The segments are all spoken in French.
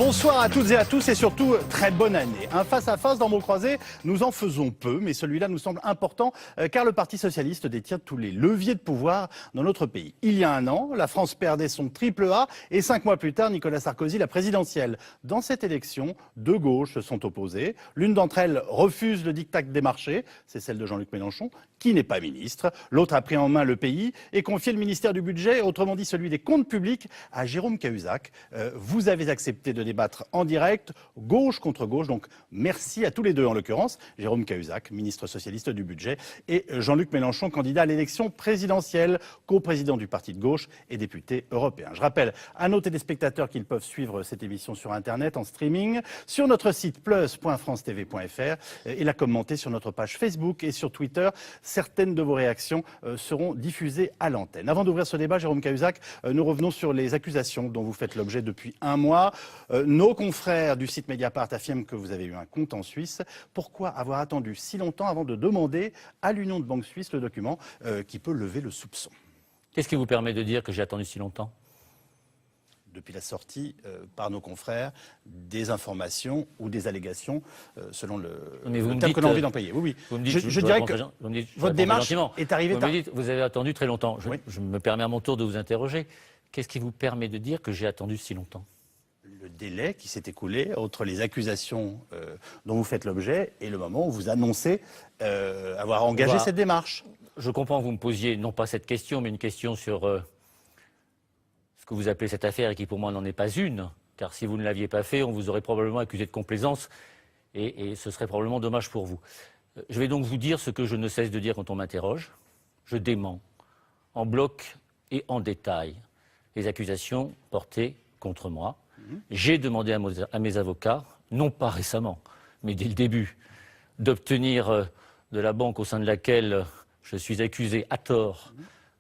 Bonsoir à toutes et à tous et surtout très bonne année. Un face-à-face dans mots croisés, nous en faisons peu, mais celui-là nous semble important car le Parti socialiste détient tous les leviers de pouvoir dans notre pays. Il y a un an, la France perdait son triple A et 5 mois plus tard, Nicolas Sarkozy la présidentielle. Dans cette élection, deux gauches se sont opposées. L'une d'entre elles refuse le diktat des marchés, c'est celle de Jean-Luc Mélenchon, qui n'est pas ministre. L'autre a pris en main le pays et confié le ministère du Budget, autrement dit celui des comptes publics, à Jérôme Cahuzac. Vous avez accepté de débattre en direct, gauche contre gauche, donc merci à tous les deux en l'occurrence, Jérôme Cahuzac, ministre socialiste du Budget, et Jean-Luc Mélenchon, candidat à l'élection présidentielle, coprésident du parti de gauche et député européen. Je rappelle à nos téléspectateurs qu'ils peuvent suivre cette émission sur Internet, en streaming, sur notre site plus.francetv.fr et la commenter sur notre page Facebook et sur Twitter. Certaines de vos réactions seront diffusées à l'antenne. Avant d'ouvrir ce débat, Jérôme Cahuzac, nous revenons sur les accusations dont vous faites l'objet depuis un mois. Nos confrères du site Mediapart affirment que vous avez eu un compte en Suisse. Pourquoi avoir attendu si longtemps avant de demander à l'Union de banques suisses le document qui peut lever le soupçon? Qu'est-ce qui vous permet de dire que j'ai attendu si longtemps? Depuis la sortie par nos confrères des informations ou des allégations selon le terme que l'on a envie d'employer. Oui, oui. Je dirais que votre démarche est arrivée tard. Vous avez attendu très longtemps. Oui. Je me permets à mon tour de vous interroger. Qu'est-ce qui vous permet de dire que j'ai attendu si longtemps? Le délai qui s'est écoulé entre les accusations dont vous faites l'objet et le moment où vous annoncez avoir engagé cette démarche. Je comprends que vous me posiez non pas cette question, mais une question sur ce que vous appelez cette affaire et qui pour moi n'en est pas une, car si vous ne l'aviez pas fait, on vous aurait probablement accusé de complaisance et ce serait probablement dommage pour vous. Je vais donc vous dire ce que je ne cesse de dire quand on m'interroge. Je dément en bloc et en détail les accusations portées contre moi. J'ai demandé à mes avocats, non pas récemment, mais dès le début, d'obtenir de la banque au sein de laquelle je suis accusé à tort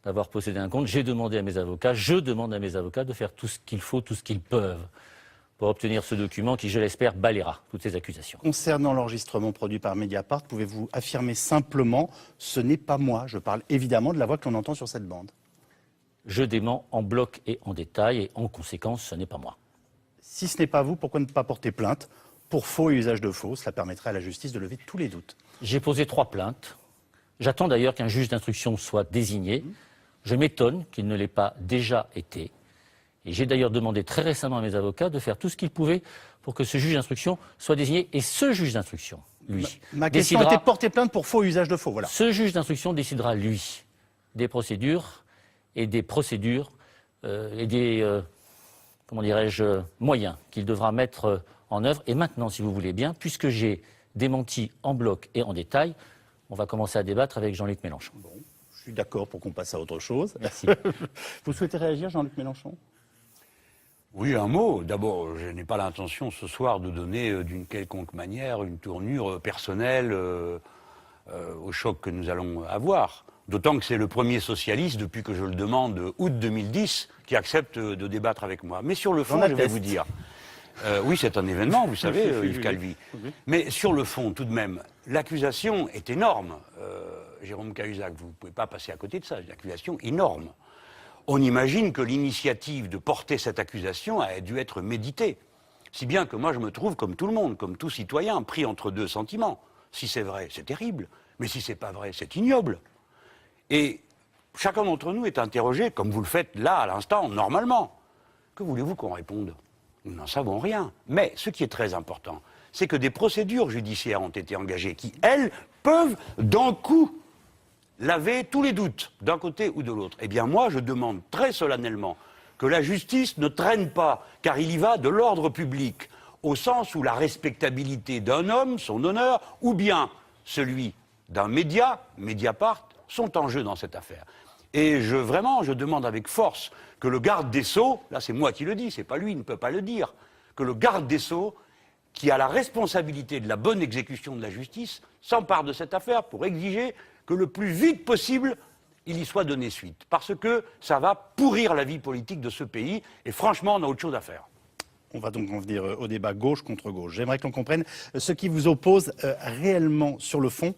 d'avoir possédé un compte. J'ai demandé à mes avocats, je demande à mes avocats de faire tout ce qu'il faut, tout ce qu'ils peuvent pour obtenir ce document qui, je l'espère, balayera toutes ces accusations. Concernant l'enregistrement produit par Mediapart, pouvez-vous affirmer simplement « ce n'est pas moi ». Je parle évidemment de la voix que l'on entend sur cette bande. Je dément en bloc et en détail et en conséquence, ce n'est pas moi. Si ce n'est pas vous, pourquoi ne pas porter plainte pour faux et usage de faux? Cela permettrait à la justice de lever tous les doutes. J'ai posé 3 plaintes. J'attends d'ailleurs qu'un juge d'instruction soit désigné. Je m'étonne qu'il ne l'ait pas déjà été. Et j'ai d'ailleurs demandé très récemment à mes avocats de faire tout ce qu'ils pouvaient pour que ce juge d'instruction soit désigné. Et ce juge d'instruction, lui, Ma question était porter plainte pour faux et usage de faux, voilà. Ce juge d'instruction décidera, lui, des procédures et des comment dirais-je, moyens qu'il devra mettre en œuvre. Et maintenant, si vous voulez bien, puisque j'ai démenti en bloc et en détail, on va commencer à débattre avec Jean-Luc Mélenchon. Bon, je suis d'accord pour qu'on passe à autre chose. Merci. Vous souhaitez réagir, Jean-Luc Mélenchon? Oui, un mot. D'abord, je n'ai pas l'intention ce soir de donner d'une quelconque manière une tournure personnelle au choc que nous allons avoir. D'autant que c'est le premier socialiste, depuis que je le demande, août 2010, qui accepte de débattre avec moi. Mais sur le fond, je vais vous dire... oui, c'est un événement, vous savez, Yves Calvi. Mais sur le fond, tout de même, l'accusation est énorme. Jérôme Cahuzac, vous ne pouvez pas passer à côté de ça, c'est une accusation énorme. On imagine que l'initiative de porter cette accusation a dû être méditée. Si bien que moi, je me trouve, comme tout le monde, comme tout citoyen, pris entre deux sentiments. Si c'est vrai, c'est terrible. Mais si c'est pas vrai, c'est ignoble. Et chacun d'entre nous est interrogé, comme vous le faites là, à l'instant, normalement. Que voulez-vous qu'on réponde? Nous n'en savons rien. Mais ce qui est très important, c'est que des procédures judiciaires ont été engagées qui, elles, peuvent d'un coup laver tous les doutes, d'un côté ou de l'autre. Eh bien moi, je demande très solennellement que la justice ne traîne pas, car il y va de l'ordre public, au sens où la respectabilité d'un homme, son honneur, ou bien celui d'un média, Mediapart, sont en jeu dans cette affaire. Et je demande avec force que le garde des Sceaux, là c'est moi qui le dis, c'est pas lui, il ne peut pas le dire, que le garde des Sceaux, qui a la responsabilité de la bonne exécution de la justice, s'empare de cette affaire pour exiger que le plus vite possible, il y soit donné suite. Parce que ça va pourrir la vie politique de ce pays, et franchement, on a autre chose à faire. On va donc en venir au débat gauche contre gauche. J'aimerais que l'on comprenne ce qui vous oppose réellement sur le fond.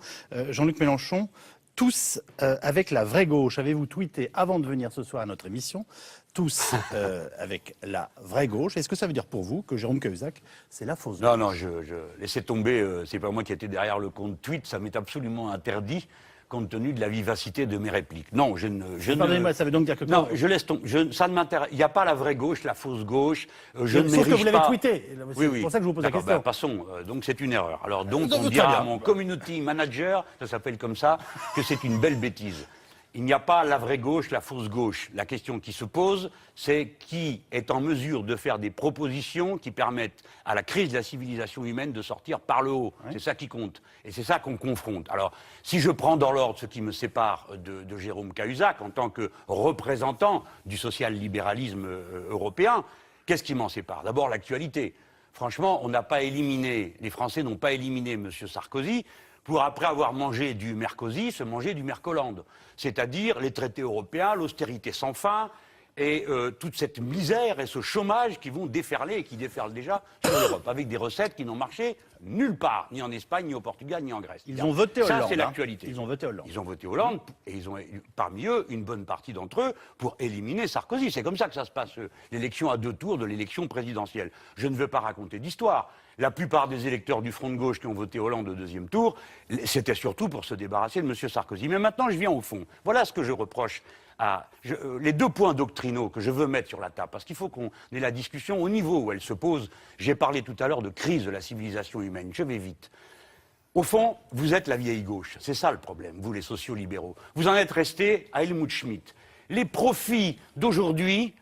Jean-Luc Mélenchon, tous avec la vraie gauche. Avez-vous tweeté avant de venir ce soir à notre émission? Tous avec la vraie gauche. Est-ce que ça veut dire pour vous que Jérôme Cahuzac, c'est la fausse gauche? Non, laissez tomber, c'est pas moi qui étais derrière le compte tweet, ça m'est absolument interdit, compte tenu de la vivacité de mes répliques. Non, Pardonnez-moi, ça veut donc dire que... Non, je laisse tomber, ça ne m'intéresse, il n'y a pas la vraie gauche, la fausse gauche, je ne Sauf que m'érige vous l'avez pas... tweeté, c'est pour ça que je vous pose la question. Ben, passons, donc c'est une erreur. Alors donc Donc, on très dira bien. à mon community manager, ça s'appelle comme ça, que c'est une belle bêtise. Il n'y a pas la vraie gauche, la fausse gauche. La question qui se pose, c'est qui est en mesure de faire des propositions qui permettent à la crise de la civilisation humaine de sortir par le haut. Oui. C'est ça qui compte. Et c'est ça qu'on confronte. Alors, si je prends dans l'ordre ce qui me sépare de Jérôme Cahuzac en tant que représentant du social-libéralisme européen, qu'est-ce qui m'en sépare? D'abord, l'actualité. Franchement, on n'a pas éliminé, les Français n'ont pas éliminé M. Sarkozy pour, après avoir mangé du Merkozy, se manger du Mercolande. C'est-à-dire les traités européens, l'austérité sans fin, et toute cette misère et ce chômage qui vont déferler et qui déferlent déjà sur l'Europe, avec des recettes qui n'ont marché nulle part, ni en Espagne, ni au Portugal, ni en Grèce. Ils ont voté Hollande. Ça, c'est l'actualité. Ils ont voté Hollande. Ils ont voté Hollande, et ils ont, parmi eux, une bonne partie d'entre eux, pour éliminer Sarkozy. C'est comme ça que ça se passe, l'élection à 2 tours de l'élection présidentielle. Je ne veux pas raconter d'histoire. La plupart des électeurs du Front de gauche qui ont voté Hollande au 2e tour, c'était surtout pour se débarrasser de M. Sarkozy. Mais maintenant, je viens au fond. Voilà ce que je reproche les 2 points doctrinaux que je veux mettre sur la table, parce qu'il faut qu'on ait la discussion au niveau où elle se pose. J'ai parlé tout à l'heure de crise de la civilisation humaine. Je vais vite. Au fond, vous êtes la vieille gauche. C'est ça le problème, vous les sociaux-libéraux. Vous en êtes restés à Helmut Schmidt. Les profits d'aujourd'hui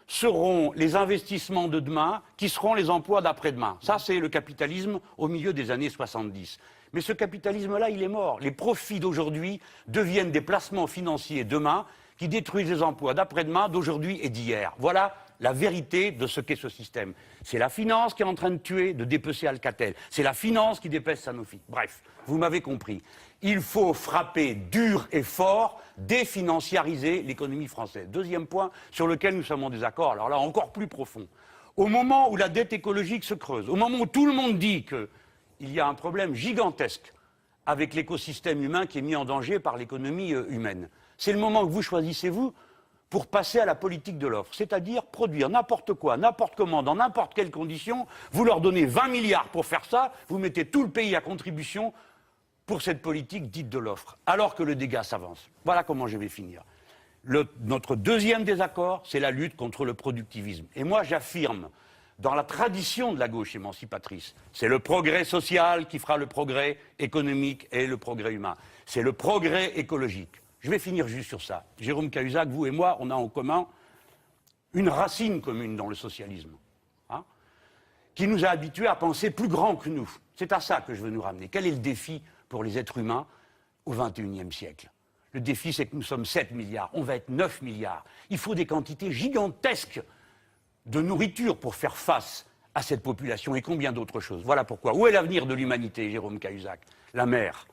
seront les investissements de demain qui seront les emplois d'après-demain. Ça, c'est le capitalisme au milieu des années 70. Mais ce capitalisme-là, il est mort. Les profits d'aujourd'hui deviennent des placements financiers demain qui détruisent les emplois d'après-demain, d'aujourd'hui et d'hier. Voilà la vérité de ce qu'est ce système. C'est la finance qui est en train de tuer, de dépecer Alcatel. C'est la finance qui dépèce Sanofi. Bref, vous m'avez compris. Il faut frapper dur et fort, définanciariser l'économie française. 2e point sur lequel nous sommes en désaccord, alors là encore plus profond. Au moment où la dette écologique se creuse, au moment où tout le monde dit qu'il y a un problème gigantesque avec l'écosystème humain qui est mis en danger par l'économie humaine, c'est le moment que vous choisissez, vous, pour passer à la politique de l'offre, c'est-à-dire produire n'importe quoi, n'importe comment, dans n'importe quelles conditions, vous leur donnez 20 milliards pour faire ça, vous mettez tout le pays à contribution pour cette politique dite de l'offre, alors que le dégât s'avance. Voilà comment je vais finir. Notre 2e désaccord, c'est la lutte contre le productivisme. Et moi, j'affirme, dans la tradition de la gauche émancipatrice, c'est le progrès social qui fera le progrès économique et le progrès humain. C'est le progrès écologique. Je vais finir juste sur ça. Jérôme Cahuzac, vous et moi, on a en commun une racine commune dans le socialisme, qui nous a habitués à penser plus grand que nous. C'est à ça que je veux nous ramener. Quel est le défi pour les êtres humains au XXIe siècle? Le défi, c'est que nous sommes 7 milliards, on va être 9 milliards. Il faut des quantités gigantesques de nourriture pour faire face à cette population et combien d'autres choses. Voilà pourquoi. Où est l'avenir de l'humanité, Jérôme Cahuzac? La mer.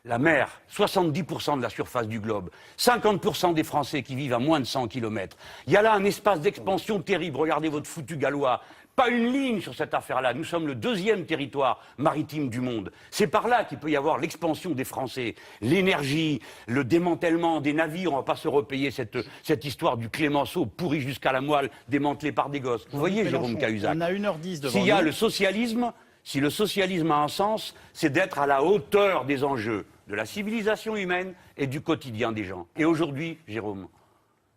La mer, 70% de la surface du globe, 50% des Français qui vivent à moins de 100 km. Il y a là un espace d'expansion terrible. Regardez votre foutu gallois. Pas une ligne sur cette affaire-là. Nous sommes le 2e territoire maritime du monde. C'est par là qu'il peut y avoir l'expansion des Français, l'énergie, le démantèlement des navires. On ne va pas se repayer cette histoire du Clémenceau pourri jusqu'à la moelle, démantelé par des gosses. Vous voyez, Jérôme Cahuzac, on a 1h10 devant s'il y a nous. le socialisme, si le socialisme a un sens, c'est d'être à la hauteur des enjeux de la civilisation humaine et du quotidien des gens. Et aujourd'hui, Jérôme,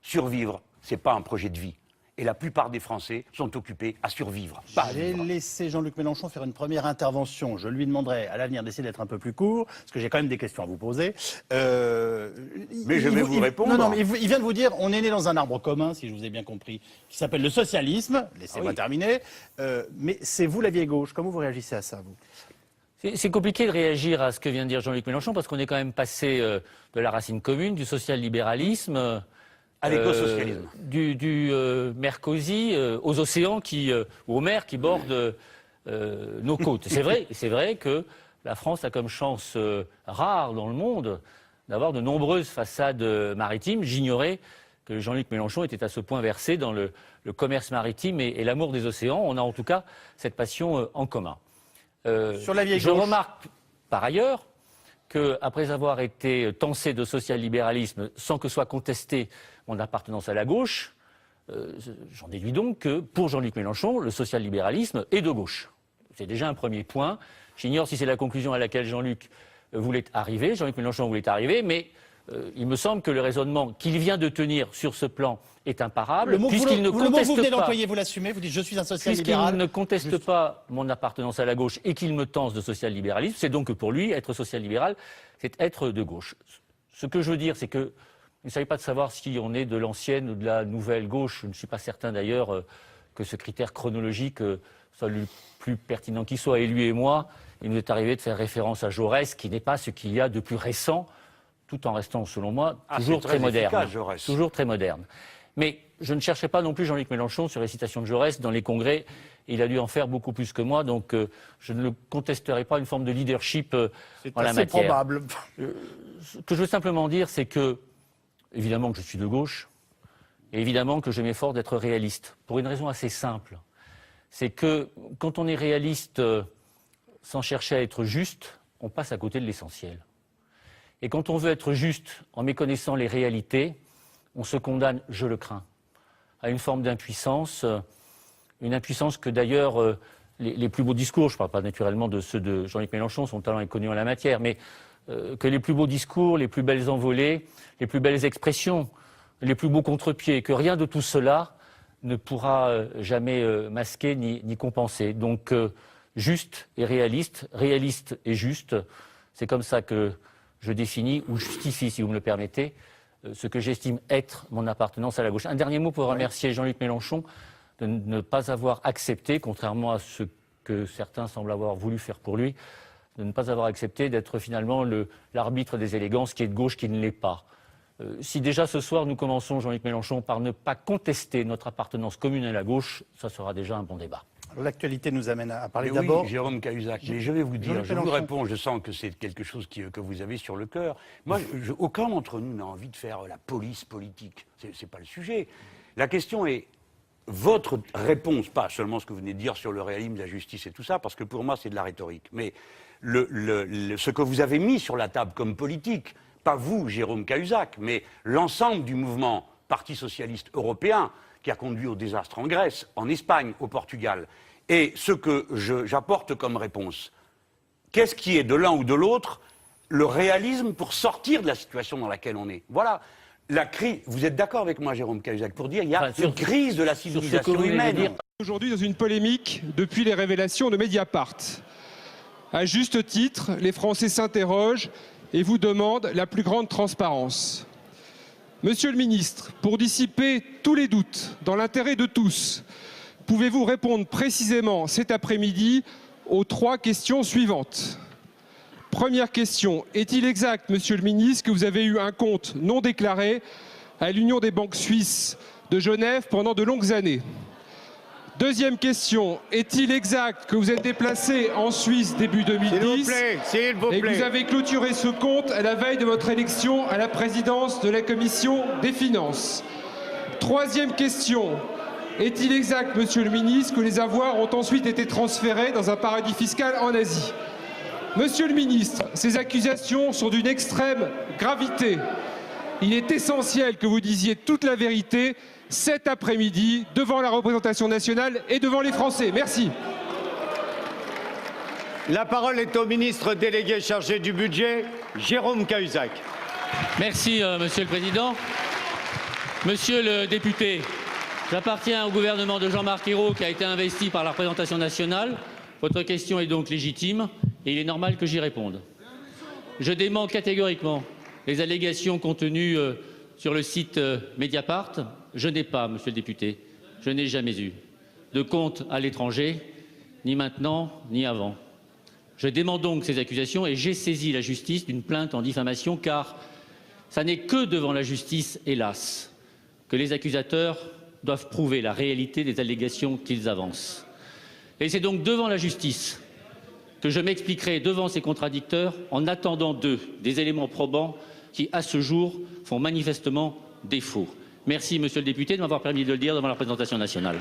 survivre, ce n'est pas un projet de vie. Et la plupart des Français sont occupés à survivre. J'ai laissé Jean-Luc Mélenchon faire une première intervention. Je lui demanderai à l'avenir d'essayer d'être un peu plus court, parce que j'ai quand même des questions à vous poser. Mais je vais vous répondre. Non, mais il vient de vous dire, on est né dans un arbre commun, si je vous ai bien compris, qui s'appelle le socialisme. Laissez-moi terminer. Mais c'est vous la vieille gauche. Comment vous réagissez à ça, vous ? C'est compliqué de réagir à ce que vient de dire Jean-Luc Mélenchon, parce qu'on est quand même passé de la racine commune, du social-libéralisme... à l'éco-socialisme. Du Merkozy aux océans ou aux mers qui bordent nos côtes. C'est vrai que la France a comme chance rare dans le monde d'avoir de nombreuses façades maritimes. J'ignorais que Jean-Luc Mélenchon était à ce point versé dans le commerce maritime et l'amour des océans. On a en tout cas cette passion en commun. Sur la vieille je gauche. remarque par ailleurs qu'après avoir été tancé de social-libéralisme sans que soit contestée mon appartenance à la gauche, j'en déduis donc que pour Jean-Luc Mélenchon, le social-libéralisme est de gauche. C'est déjà un premier point. J'ignore si c'est la conclusion à laquelle Jean-Luc voulait arriver, Jean-Luc Mélenchon voulait arriver, mais il me semble que le raisonnement qu'il vient de tenir sur ce plan est imparable, puisqu'il ne conteste vous venez pas. d'employer, vous l'assumez, vous dites je suis un social-libéral. Puisqu'il ne conteste pas mon appartenance à la gauche et qu'il me tance de social-libéralisme, c'est donc que pour lui, être social-libéral, c'est être de gauche. Ce que je veux dire, c'est que il ne s'agit pas de savoir si on est de l'ancienne ou de la nouvelle gauche. Je ne suis pas certain d'ailleurs que ce critère chronologique soit le plus pertinent qui soit. Et lui et moi, il nous est arrivé de faire référence à Jaurès, qui n'est pas ce qu'il y a de plus récent, tout en restant, selon moi, toujours très moderne. Jaurès. Toujours très moderne. Mais je ne cherchais pas non plus Jean-Luc Mélenchon sur les citations de Jaurès dans les congrès. Il a dû en faire beaucoup plus que moi, donc je ne le contesterai pas une forme de leadership en la matière. C'est probable. Ce que je veux simplement dire, c'est que, évidemment que je suis de gauche, et évidemment que je m'efforce d'être réaliste, pour une raison assez simple. C'est que quand on est réaliste sans chercher à être juste, on passe à côté de l'essentiel. Et quand on veut être juste en méconnaissant les réalités, on se condamne, je le crains, à une forme d'impuissance, une impuissance que d'ailleurs les plus beaux discours, je ne parle pas naturellement de ceux de Jean-Luc Mélenchon, son talent est connu en la matière, mais que les plus beaux discours, les plus belles envolées, les plus belles expressions, les plus beaux contre-pieds, que rien de tout cela ne pourra jamais masquer ni compenser. Donc juste et réaliste, réaliste et juste, c'est comme ça que je définis ou justifie, si vous me le permettez, ce que j'estime être mon appartenance à la gauche. Un dernier mot pour remercier Jean-Luc Mélenchon de ne pas avoir accepté, contrairement à ce que certains semblent avoir voulu faire pour lui, de ne pas avoir accepté d'être finalement l'arbitre des élégances qui est de gauche, qui ne l'est pas. Si déjà ce soir nous commençons, Jean-Luc Mélenchon, par ne pas contester notre appartenance commune à la gauche, ça sera déjà un bon débat. L'actualité nous amène à parler Mais d'abord. oui, Jérôme Cahuzac, mais je vais vous dire, je vous réponds, je sens que c'est quelque chose que vous avez sur le cœur. Moi, aucun d'entre nous n'a envie de faire la police politique. C'est pas le sujet. La question est, votre réponse, pas seulement ce que vous venez de dire sur le réalisme, la justice et tout ça, parce que pour moi c'est de la rhétorique, mais ce que vous avez mis sur la table comme politique, pas vous, Jérôme Cahuzac, mais l'ensemble du mouvement Parti socialiste européen qui a conduit au désastre en Grèce, en Espagne, au Portugal, et ce que j'apporte comme réponse, qu'est-ce qui est de l'un ou de l'autre le réalisme pour sortir de la situation dans laquelle on est? Voilà. La crise, vous êtes d'accord avec moi, Jérôme Cahuzac, pour dire qu'il y a une crise de la civilisation humaine. Aujourd'hui, dans une polémique depuis les révélations de Mediapart. À juste titre, les Français s'interrogent et vous demandent la plus grande transparence. Monsieur le ministre, pour dissiper tous les doutes, dans l'intérêt de tous, pouvez-vous répondre précisément cet après-midi aux 3 questions suivantes? Première question, est-il exact, monsieur le ministre, que vous avez eu un compte non déclaré à l'Union des banques suisses de Genève pendant de longues années? Deuxième question, est-il exact que vous êtes déplacé en Suisse début 2010 et que vous avez clôturé ce compte à la veille de votre élection à la présidence de la Commission des finances? Troisième question, est-il exact, monsieur le ministre, que les avoirs ont ensuite été transférés dans un paradis fiscal en Asie? Monsieur le ministre, ces accusations sont d'une extrême gravité. Il est essentiel que vous disiez toute la vérité cet après-midi devant la représentation nationale et devant les Français. Merci. La parole est au ministre délégué chargé du budget, Jérôme Cahuzac. Merci, Monsieur le Président. Monsieur le député, j'appartiens au gouvernement de Jean-Marc Ayrault qui a été investi par la représentation nationale. Votre question est donc légitime et il est normal que j'y réponde. Je dément catégoriquement les allégations contenues sur le site Mediapart. Je n'ai pas, monsieur le député, je n'ai jamais eu de compte à l'étranger, ni maintenant, ni avant. Je dément donc ces accusations et j'ai saisi la justice d'une plainte en diffamation car ça n'est que devant la justice, hélas, que les accusateurs doivent prouver la réalité des allégations qu'ils avancent. Et c'est donc devant la justice que je m'expliquerai devant ces contradicteurs en attendant d'eux des éléments probants qui, à ce jour, font manifestement défaut. Merci, monsieur le député, de m'avoir permis de le dire devant la représentation nationale.